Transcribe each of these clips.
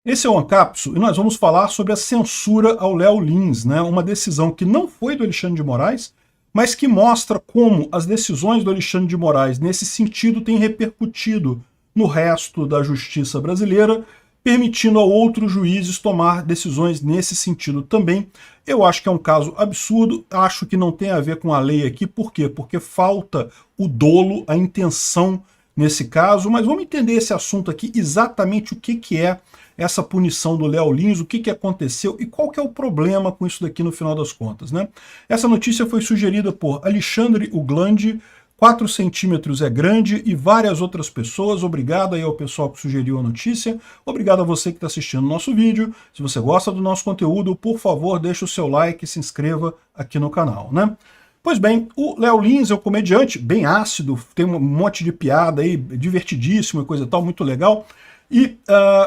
Esse é o Ancapso e nós vamos falar sobre a censura ao Léo Lins, né? Uma decisão que não foi do Alexandre de Moraes, mas que mostra como as decisões do Alexandre de Moraes nesse sentido têm repercutido no resto da justiça brasileira, permitindo a outros juízes tomar decisões nesse sentido também. Eu acho que é um caso absurdo, acho que não tem a ver com a lei aqui, por quê? Porque falta o dolo, a intenção nesse caso, mas vamos entender esse assunto aqui, exatamente o que é essa punição do Léo Lins, o que aconteceu e qual que é o problema com isso daqui no final das contas, né? Essa notícia foi sugerida por Alexandre Uglandi, 4 centímetros é grande, e várias outras pessoas. Obrigado aí ao pessoal que sugeriu a notícia, obrigado a você que está assistindo o nosso vídeo. Se você gosta do nosso conteúdo, por favor, deixe o seu like e se inscreva aqui no canal, né? Pois bem, o Léo Lins é um comediante bem ácido, tem um monte de piada aí, divertidíssimo e coisa e tal, muito legal.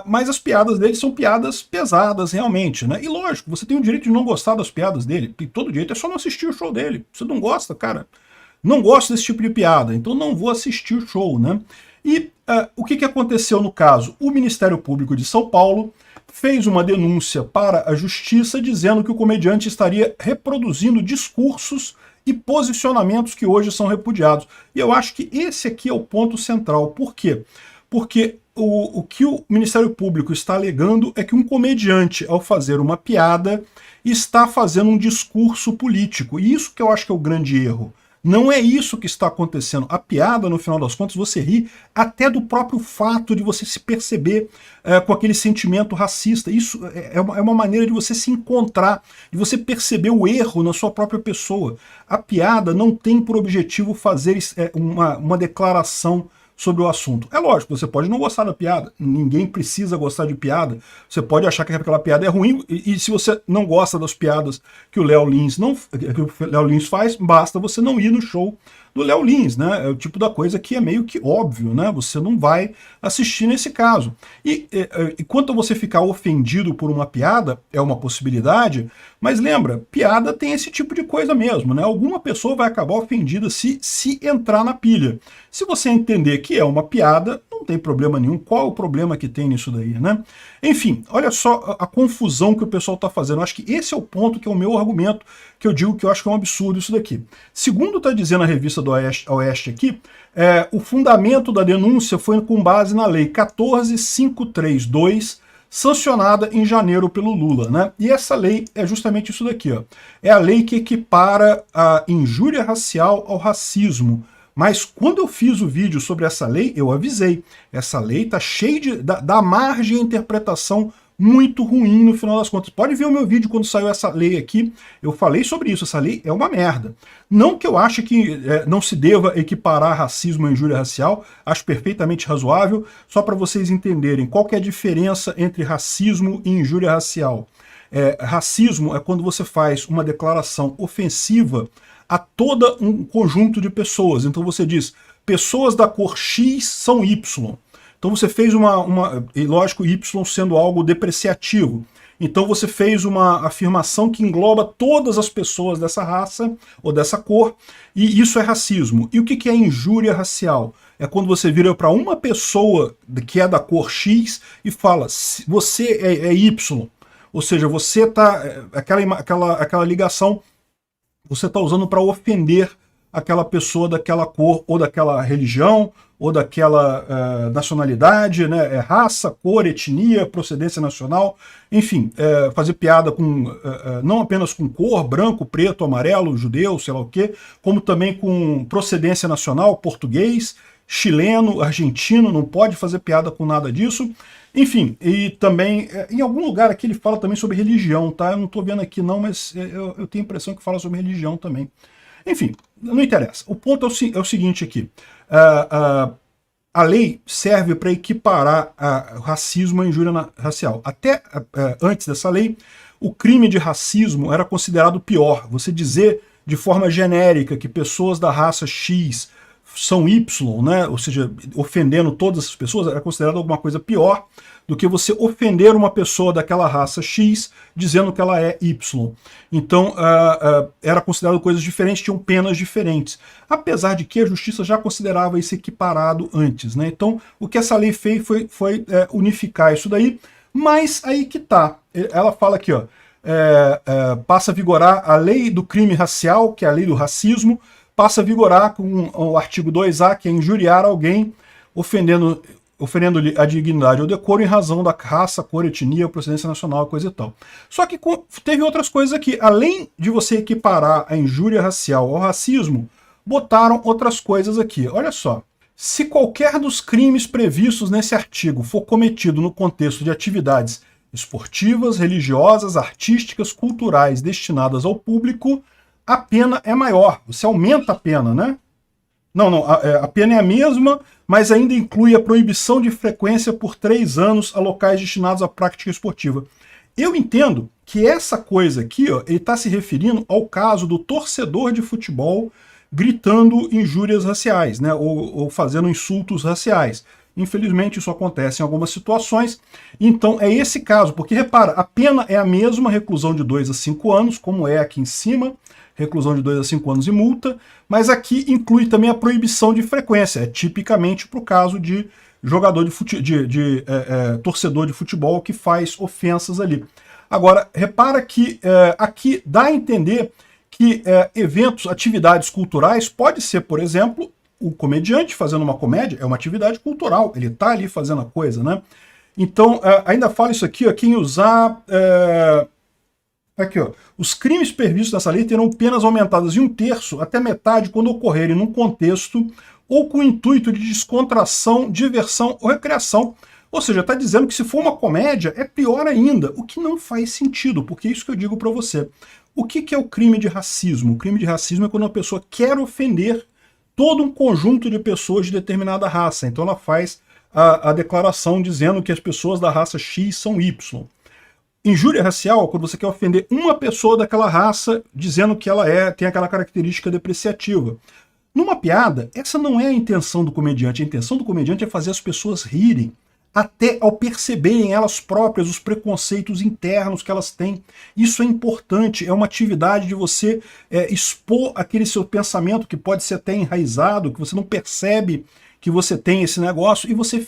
Mas as piadas dele são piadas pesadas, realmente, né? E lógico, você tem o direito de não gostar das piadas dele, tem todo o direito, é só não assistir o show dele. Você não gosta, cara, não gosto desse tipo de piada, então não vou assistir o show, né? O que aconteceu no caso? O Ministério Público de São Paulo fez uma denúncia para a Justiça dizendo que o comediante estaria reproduzindo discursos e posicionamentos que hoje são repudiados. E eu acho que esse aqui é o ponto central. Por quê? Porque o que o Ministério Público está alegando é que um comediante, ao fazer uma piada, está fazendo um discurso político. E isso que eu acho que é o grande erro. Não é isso que está acontecendo. A piada, no final das contas, você ri até do próprio fato de você se perceber com aquele sentimento racista. Isso é uma maneira de você se encontrar, de você perceber o erro na sua própria pessoa. A piada não tem por objetivo fazer uma declaração sobre o assunto. É lógico, você pode não gostar da piada, ninguém precisa gostar de piada, você pode achar que aquela piada é ruim, e se você não gosta das piadas que o Léo Lins faz, basta você não ir no show do Léo Lins, né? É o tipo da coisa que é meio que óbvio, né? Você não vai assistir nesse caso. E quanto a você ficar ofendido por uma piada, é uma possibilidade, mas lembra, piada tem esse tipo de coisa mesmo, né? Alguma pessoa vai acabar ofendida se entrar na pilha. Se você entender que é uma piada, não tem problema nenhum. Qual é o problema que tem nisso daí, né? Enfim, olha só a confusão que o pessoal está fazendo. Eu acho que esse é o ponto que é o meu argumento, que eu digo que eu acho que é um absurdo isso daqui. Segundo está dizendo a revista do Oeste aqui, o fundamento da denúncia foi com base na lei 14.532, sancionada em janeiro pelo Lula, né? E essa lei é justamente isso daqui, ó. É a lei que equipara a injúria racial ao racismo. Mas quando eu fiz o vídeo sobre essa lei, eu avisei. Essa lei está cheia da margem de interpretação muito ruim no final das contas. Pode ver o meu vídeo quando saiu essa lei aqui, eu falei sobre isso, essa lei é uma merda. Não que eu ache que não se deva equiparar racismo à injúria racial, acho perfeitamente razoável, só para vocês entenderem qual que é a diferença entre racismo e injúria racial. Racismo é quando você faz uma declaração ofensiva a todo um conjunto de pessoas. Então você diz, pessoas da cor X são Y. Então você fez e lógico, Y sendo algo depreciativo. Então você fez uma afirmação que engloba todas as pessoas dessa raça ou dessa cor, e isso é racismo. E o que é injúria racial? É quando você vira para uma pessoa que é da cor X e fala, você é Y. Ou seja, você está... aquela ligação você está usando para ofender aquela pessoa daquela cor, ou daquela religião, ou daquela nacionalidade, né? Raça, cor, etnia, procedência nacional, enfim, fazer piada com não apenas com cor, branco, preto, amarelo, judeu, sei lá o quê, como também com procedência nacional, português, chileno, argentino, não pode fazer piada com nada disso. Enfim, e também, em algum lugar aqui ele fala também sobre religião, tá? Eu não estou vendo aqui não, mas eu tenho a impressão que fala sobre religião também. Enfim, não interessa. O ponto é o seguinte aqui. A lei serve para equiparar racismo à injúria racial. Até antes dessa lei, o crime de racismo era considerado pior. Você dizer de forma genérica que pessoas da raça X são Y, né? Ou seja, ofendendo todas as pessoas, era considerado alguma coisa pior do que você ofender uma pessoa daquela raça X dizendo que ela é Y. Então, era considerado coisas diferentes, tinham penas diferentes. Apesar de que a justiça já considerava isso equiparado antes, né? Então, o que essa lei fez foi unificar isso daí. Mas aí que tá. Ela fala aqui, ó, passa a vigorar a lei do crime racial, que é a lei do racismo, passa a vigorar com o artigo 2A, que é injuriar alguém, ofendendo-lhe a dignidade ou decoro em razão da raça, cor, etnia, procedência nacional, coisa e tal. Só que teve outras coisas aqui. Além de você equiparar a injúria racial ao racismo, botaram outras coisas aqui. Olha só. Se qualquer dos crimes previstos nesse artigo for cometido no contexto de atividades esportivas, religiosas, artísticas, culturais destinadas ao público, a pena é maior. Você aumenta a pena, né? Não, a pena é a mesma, mas ainda inclui a proibição de frequência por 3 anos a locais destinados à prática esportiva. Eu entendo que essa coisa aqui, ó, ele está se referindo ao caso do torcedor de futebol gritando injúrias raciais, né, ou fazendo insultos raciais. Infelizmente isso acontece em algumas situações, então é esse caso, porque repara, a pena é a mesma, reclusão de 2 a 5 anos, como é aqui em cima, reclusão de 2 a 5 anos e multa, mas aqui inclui também a proibição de frequência, é tipicamente para o caso de jogador torcedor de futebol que faz ofensas ali. Agora, repara que aqui dá a entender que eventos, atividades culturais, pode ser, por exemplo, o comediante fazendo uma comédia, é uma atividade cultural, ele está ali fazendo a coisa, né? Então, ainda fala isso aqui, ó, quem usar... Aqui, ó, os crimes previstos nessa lei terão penas aumentadas em 1/3 até metade quando ocorrerem num contexto ou com o intuito de descontração, diversão ou recreação. Ou seja, está dizendo que se for uma comédia é pior ainda, o que não faz sentido, porque é isso que eu digo para você. O que é o crime de racismo? O crime de racismo é quando uma pessoa quer ofender todo um conjunto de pessoas de determinada raça. Então ela faz a declaração dizendo que as pessoas da raça X são Y. Injúria racial é quando você quer ofender uma pessoa daquela raça dizendo que ela tem aquela característica depreciativa. Numa piada, essa não é a intenção do comediante. A intenção do comediante é fazer as pessoas rirem, até ao perceberem elas próprias os preconceitos internos que elas têm. Isso é importante, é uma atividade de você expor aquele seu pensamento que pode ser até enraizado, que você não percebe que você tem esse negócio, e você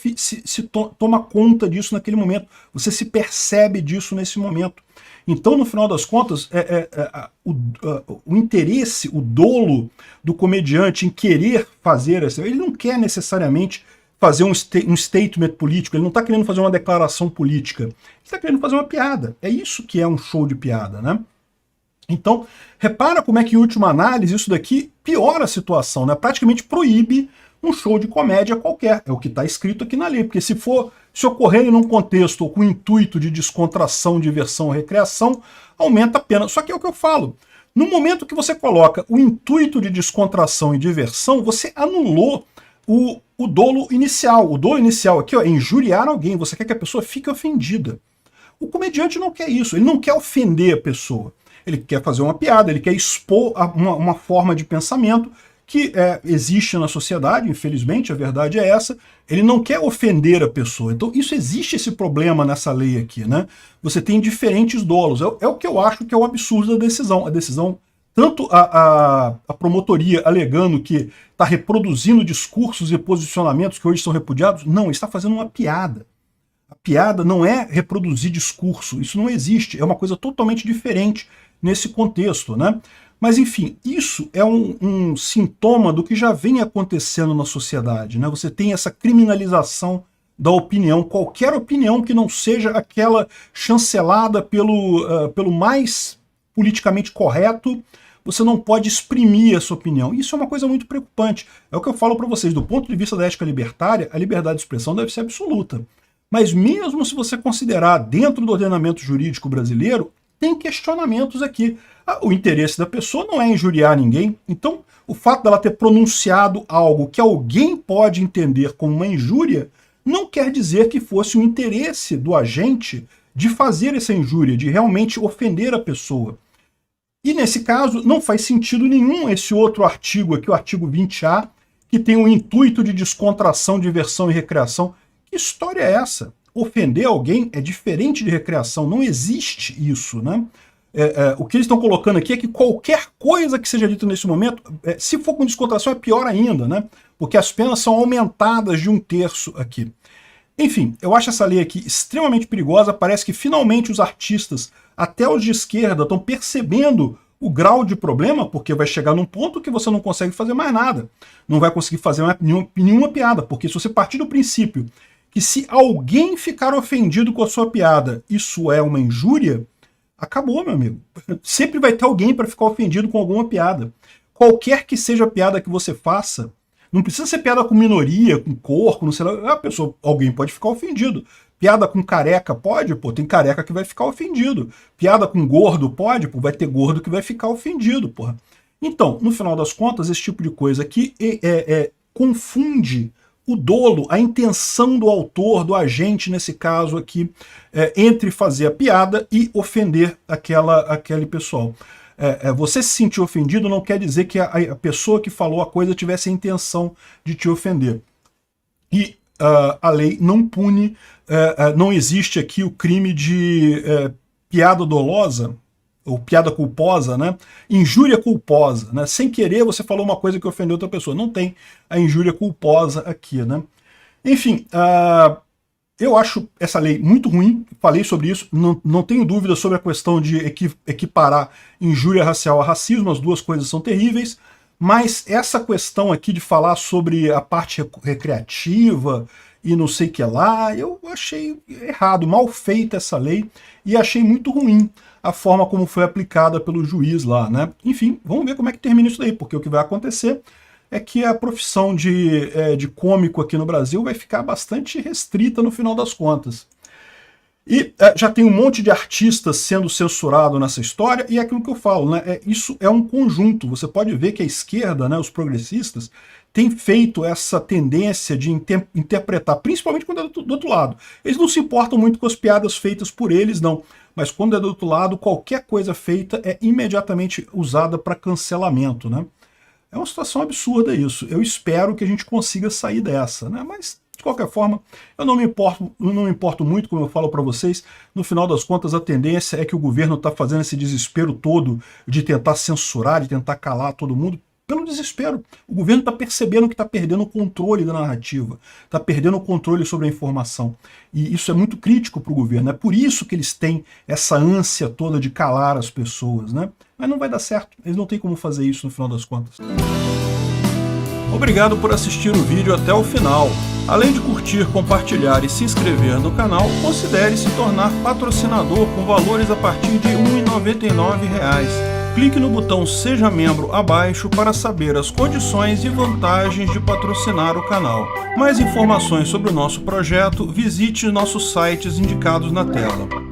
toma conta disso naquele momento, você se percebe disso nesse momento. Então, no final das contas, o interesse, o dolo do comediante em querer fazer ele não quer necessariamente fazer um statement político, ele não está querendo fazer uma declaração política, ele está querendo fazer uma piada. É isso que é um show de piada, né? Então, repara como é que, em última análise, isso daqui piora a situação, né? Praticamente proíbe um show de comédia qualquer. É o que está escrito aqui na lei, porque se ocorrer em um contexto com o intuito de descontração, diversão, recreação, aumenta a pena. Só que é o que eu falo. No momento que você coloca o intuito de descontração e diversão, você anulou o dolo inicial. O dolo inicial aqui, ó, é injuriar alguém. Você quer que a pessoa fique ofendida. O comediante não quer isso. Ele não quer ofender a pessoa. Ele quer fazer uma piada, ele quer expor uma forma de pensamento que existe na sociedade, infelizmente, a verdade é essa. Ele não quer ofender a pessoa. Então, existe esse problema nessa lei aqui, né? Você tem diferentes dolos. É o que eu acho que é o absurdo da decisão. A decisão, tanto a promotoria alegando que está reproduzindo discursos e posicionamentos que hoje são repudiados, não, está fazendo uma piada. A piada não é reproduzir discurso, isso não existe, é uma coisa totalmente diferente nesse contexto, né? Mas, enfim, isso é um sintoma do que já vem acontecendo na sociedade, né? Você tem essa criminalização da opinião, qualquer opinião que não seja aquela chancelada pelo mais politicamente correto, você não pode exprimir a sua opinião. Isso é uma coisa muito preocupante. É o que eu falo para vocês, do ponto de vista da ética libertária, a liberdade de expressão deve ser absoluta. Mas mesmo se você considerar dentro do ordenamento jurídico brasileiro, tem questionamentos aqui. O interesse da pessoa não é injuriar ninguém, então o fato dela ter pronunciado algo que alguém pode entender como uma injúria não quer dizer que fosse o interesse do agente de fazer essa injúria, de realmente ofender a pessoa. E nesse caso não faz sentido nenhum esse outro artigo aqui, o artigo 20A, que tem o intuito de descontração, diversão e recreação. Que história é essa? Ofender alguém é diferente de recreação, não existe isso, né? O que eles estão colocando aqui é que qualquer coisa que seja dita nesse momento, se for com descontração é pior ainda, né? Porque as penas são aumentadas de 1/3 aqui. Enfim, eu acho essa lei aqui extremamente perigosa. Parece que finalmente os artistas, até os de esquerda, estão percebendo o grau de problema, porque vai chegar num ponto que você não consegue fazer mais nada. Não vai conseguir fazer mais nenhuma piada, porque se você partir do princípio que se alguém ficar ofendido com a sua piada, isso é uma injúria, acabou, meu amigo. Sempre vai ter alguém para ficar ofendido com alguma piada. Qualquer que seja a piada que você faça, não precisa ser piada com minoria, com corpo, não sei lá, alguém pode ficar ofendido. Piada com careca pode? Pô, tem careca que vai ficar ofendido. Piada com gordo pode? Pô, vai ter gordo que vai ficar ofendido, porra. Então, no final das contas, esse tipo de coisa aqui confunde o dolo, a intenção do autor, do agente, nesse caso aqui, entre fazer a piada e ofender aquele pessoal. Você se sentir ofendido não quer dizer que a pessoa que falou a coisa tivesse a intenção de te ofender. E a lei não pune, não existe aqui o crime de piada dolosa, ou piada culposa, né? Injúria culposa, né? Sem querer você falou uma coisa que ofendeu outra pessoa. Não tem a injúria culposa aqui, né? Enfim, eu acho essa lei muito ruim, falei sobre isso, não tenho dúvida sobre a questão de equiparar injúria racial a racismo, as duas coisas são terríveis, mas essa questão aqui de falar sobre a parte recreativa e não sei o que lá, eu achei errado, mal feita essa lei, e achei muito ruim a forma como foi aplicada pelo juiz lá, né? Enfim, vamos ver como é que termina isso daí, porque o que vai acontecer é que a profissão de cômico aqui no Brasil vai ficar bastante restrita no final das contas. E já tem um monte de artistas sendo censurado nessa história, e é aquilo que eu falo, né? Isso é um conjunto. Você pode ver que a esquerda, né, os progressistas, tem feito essa tendência de interpretar, principalmente quando é do outro lado. Eles não se importam muito com as piadas feitas por eles, não. Mas quando é do outro lado, qualquer coisa feita é imediatamente usada para cancelamento, né? É uma situação absurda isso. Eu espero que a gente consiga sair dessa, né? Mas, de qualquer forma, eu não me importo muito, como eu falo para vocês. No final das contas, a tendência é que o governo está fazendo esse desespero todo de tentar censurar, de tentar calar todo mundo, pelo desespero. O governo está percebendo que está perdendo o controle da narrativa, está perdendo o controle sobre a informação. E isso é muito crítico para o governo. É por isso que eles têm essa ânsia toda de calar as pessoas, né? Mas não vai dar certo. Eles não têm como fazer isso no final das contas. Obrigado por assistir o vídeo até o final. Além de curtir, compartilhar e se inscrever no canal, considere se tornar patrocinador com valores a partir de R$ 1,99. Clique no botão Seja Membro abaixo para saber as condições e vantagens de patrocinar o canal. Mais informações sobre o nosso projeto, visite nossos sites indicados na tela.